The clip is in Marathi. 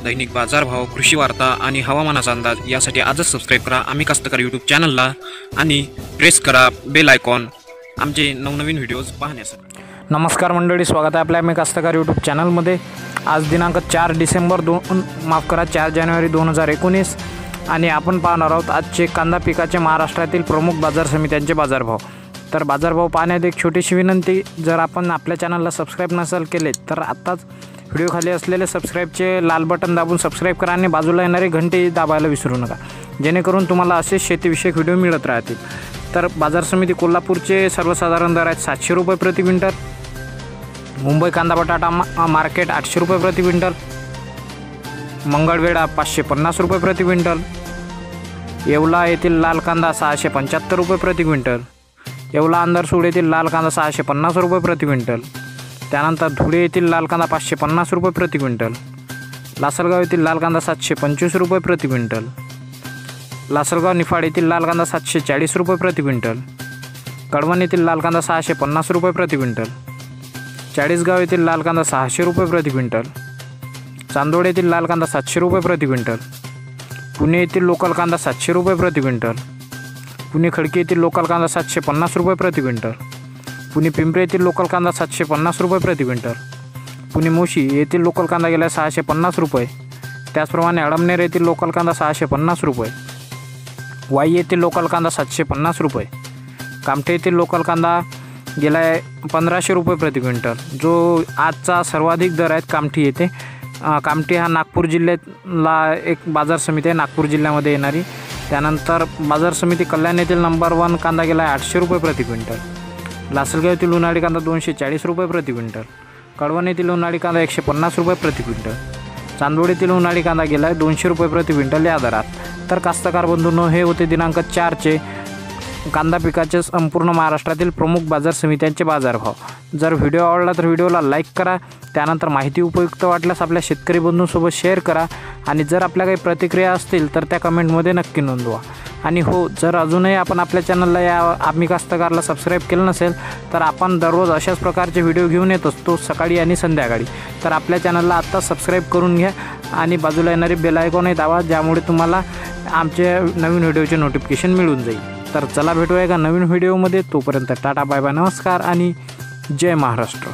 दैनिक बाजारभाव, कृषी वार्ता आणि हवामानाचा अंदाज यासाठी आजच सबस्क्राईब करा आम्ही कास्तकार यूट्यूब चॅनलला आणि प्रेस करा बेल आयकॉन आमचे नवनवीन व्हिडिओज पाहण्यासाठी। नमस्कार मंडळी, स्वागत आहे आपल्या आम्ही कास्तकार यूट्यूब चॅनलमध्ये। आज दिनांक 4 जानेवारी 2019 आणि आपण पाहणार आहोत आजचे कांदा पिकाचे महाराष्ट्रातील प्रमुख बाजार समित्यांचे बाजारभाव। तर बाजारभाव पाहण्यात एक छोटीशी विनंती, जर आपण आपल्या चॅनलला सबस्क्राईब नसेल केले तर आत्ताच व्हिडिओ खाली असलेले सबस्क्राईबचे लाल बटन दाबून सबस्क्राईब करा आणि बाजूला येणारी घंटी दाबायला विसरू नका, जेणेकरून तुम्हाला असे शेतीविषयक व्हिडिओ मिळत राहतील। तर बाजार समिती कोल्हापूरचे सर्वसाधारण दर आहेत 700 रुपये प्रति क्विंटल। मुंबई कांदा बटाटा मार्केट 800 रुपये प्रति क्विंटल। मंगळवेढा 550 रुपये प्रति क्विंटल। येवला येथील लाल कांदा 675 रुपये प्रति क्विंटल। येवला अंदरसूड येथील लाल कांदा 650 रुपये प्रति क्विंटल। त्यानंतर धुळे येथील लाल कांदा 550 रुपये प्रति क्विंटल। लासलगाव येथील लाल कांदा 725 रुपये प्रति क्विंटल। लासलगाव निफाड येथील लाल कांदा 740 रुपये प्रति क्विंटल। कळवण येथील लाल कांदा 650 रुपये प्रति क्विंटल। चाळीसगाव येथील लाल कांदा 600 रुपये प्रति क्विंटल। चांदोड येथील लाल कांदा 700 रुपये प्रति क्विंटल। पुणे येथील लोकल कांदा 700 रुपये प्रति क्विंटल। पुणे खडकी येथील लोकल कांदा 750 रुपये प्रति क्विंटल। पुणे पिंपरी येथील लोकल कांदा 750 रुपये प्रति क्विंटल। पुणे मोशी येथील लोकल कांदा गेला 650 रुपये। त्याचप्रमाणे अडमनेर येथील लोकल कांदा 650 रुपये। वाई येथील लोकल कांदा 750 रुपये। कामठे येथील लोकल कांदा गेला आहे 1500 रुपये प्रति क्विंटल, जो आजचा सर्वाधिक दर आहे कामठी येथे। कामठी हा नागपूर जिल्ह्यातला एक बाजार समिती आहे, नागपूर जिल्ह्यामध्ये येणारी। त्यानंतर बाजार समिती कल्याण येथील नंबर 1 कांदा गेला आहे 800 रुपये प्रति क्विंटल। लासलगाव येथील उन्हाळी कांदा 240 रुपये प्रति क्विंटल। कळवण येथील उन्हाळी कांदा 150 रुपये प्रति क्विंटल। चांदोड येथील उन्हाळी कांदा गेला आहे 200 रुपये प्रति क्विंटल या दरात। तर कास्तकार बंधूंनो, हे होते दिनांक 4 कांदा पिकाचे संपूर्ण महाराष्ट्रातील प्रमुख बाजार समित्यांचे बाजारभाव। जर व्हिडिओ आवडला तर व्हिडिओला लाईक करा, त्यानंतर माहिती उपयुक्त वाटल्यास आपल्या शेतकरी बंधूंसोबत शेअर करा आणि जर आपल्या काही प्रतिक्रिया असतील तर त्या कमेंटमध्ये नक्की नोंदवा। आणि हो, जर अजूनही आपण आपल्या चॅनलला या आम्ही कास्तकारला सबस्क्राईब केलं नसेल तर आपण दररोज अशाच प्रकारचे व्हिडिओ घेऊन येत असतो, सकाळी आणि संध्याकाळी। तर आपल्या चॅनलला आत्ता सबस्क्राईब करून घ्या आणि बाजूला येणारी बेल आयकॉनही दाबा, ज्यामुळे तुम्हाला आमचे नवीन व्हिडिओचे नोटिफिकेशन मिळून जाईल। तर चला भेटूया एका नवीन व्हिडिओमध्ये, तोपर्यंत टाटा बाय बाय, नमस्कार आणि जय महाराष्ट्र।